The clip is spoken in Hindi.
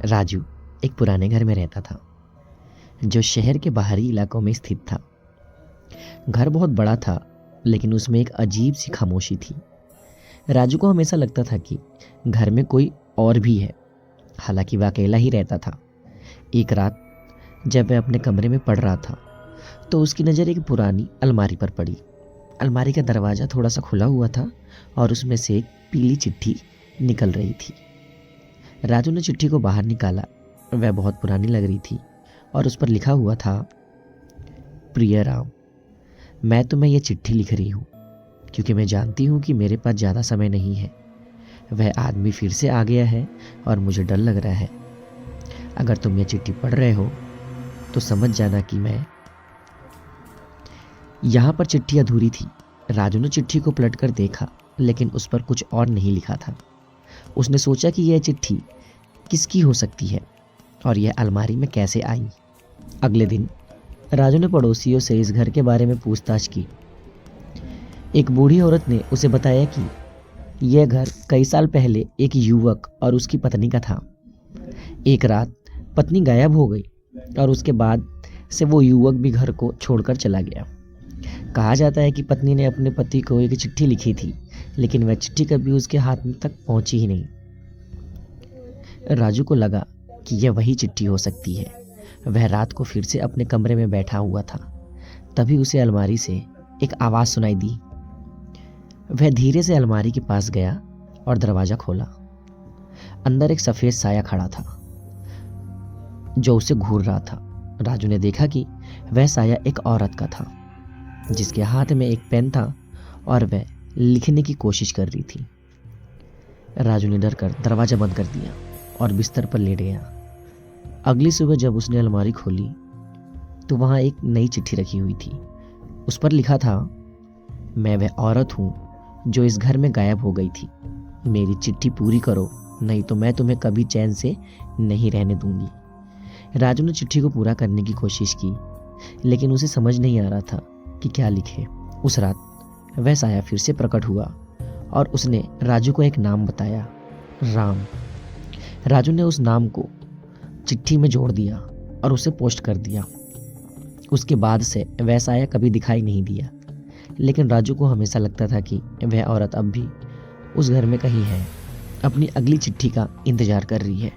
राजू एक पुराने घर में रहता था जो शहर के बाहरी इलाकों में स्थित था। घर बहुत बड़ा था, लेकिन उसमें एक अजीब सी खामोशी थी। राजू को हमेशा लगता था कि घर में कोई और भी है, हालांकि वह अकेला ही रहता था। एक रात जब वह अपने कमरे में पढ़ रहा था तो उसकी नज़र एक पुरानी अलमारी पर पड़ी। अलमारी का दरवाज़ा थोड़ा सा खुला हुआ था और उसमें से एक पीली चिट्ठी निकल रही थी। राजू ने चिट्ठी को बाहर निकाला। वह बहुत पुरानी लग रही थी और उस पर लिखा हुआ था, प्रिय राम, मैं तुम्हें यह चिट्ठी लिख रही हूँ क्योंकि मैं जानती हूँ कि मेरे पास ज़्यादा समय नहीं है। वह आदमी फिर से आ गया है और मुझे डर लग रहा है। अगर तुम यह चिट्ठी पढ़ रहे हो तो समझ जाना कि मैं। यहाँ पर चिट्ठी अधूरी थी। राजू ने चिट्ठी को पलट कर देखा, लेकिन उस पर कुछ और नहीं लिखा था। उसने सोचा कि यह चिट्ठी किसकी हो सकती है और यह अलमारी में कैसे आई। अगले दिन राजू ने पड़ोसियों से इस घर के बारे में पूछताछ की। एक बूढ़ी औरत ने उसे बताया कि यह घर कई साल पहले एक युवक और उसकी पत्नी का था। एक रात पत्नी गायब हो गई और उसके बाद से वो युवक भी घर को छोड़कर चला गया। कहा जाता है कि पत्नी ने अपने पति को एक चिट्ठी लिखी थी, लेकिन वह चिट्ठी कभी उसके हाथ तक पहुंची ही नहीं। राजू को लगा कि यह वही चिट्ठी हो सकती है। वह रात को फिर से अपने कमरे में बैठा हुआ था। तभी उसे अलमारी से एक आवाज़ सुनाई दी। वह धीरे से अलमारी के पास गया और दरवाज़ा खोला। अंदर एक सफ़ेद साया खड़ा था जो उसे घूर रहा था। राजू ने देखा कि वह साया एक औरत का था जिसके हाथ में एक पेन था और वह लिखने की कोशिश कर रही थी। राजू ने डरकर दरवाज़ा बंद कर दिया और बिस्तर पर लेट गया। अगली सुबह जब उसने अलमारी खोली तो वहाँ एक नई चिट्ठी रखी हुई थी। उस पर लिखा था, मैं वह औरत हूँ जो इस घर में गायब हो गई थी। मेरी चिट्ठी पूरी करो, नहीं तो मैं तुम्हें कभी चैन से नहीं रहने दूंगी। राजू ने चिट्ठी को पूरा करने की कोशिश की, लेकिन उसे समझ नहीं आ रहा था कि क्या लिखे। उस रात वह साया फिर से प्रकट हुआ और उसने राजू को एक नाम बताया, राम। राजू ने उस नाम को चिट्ठी में जोड़ दिया और उसे पोस्ट कर दिया। उसके बाद से वह साया कभी दिखाई नहीं दिया, लेकिन राजू को हमेशा लगता था कि वह औरत अब भी उस घर में कहीं है, अपनी अगली चिट्ठी का इंतजार कर रही है।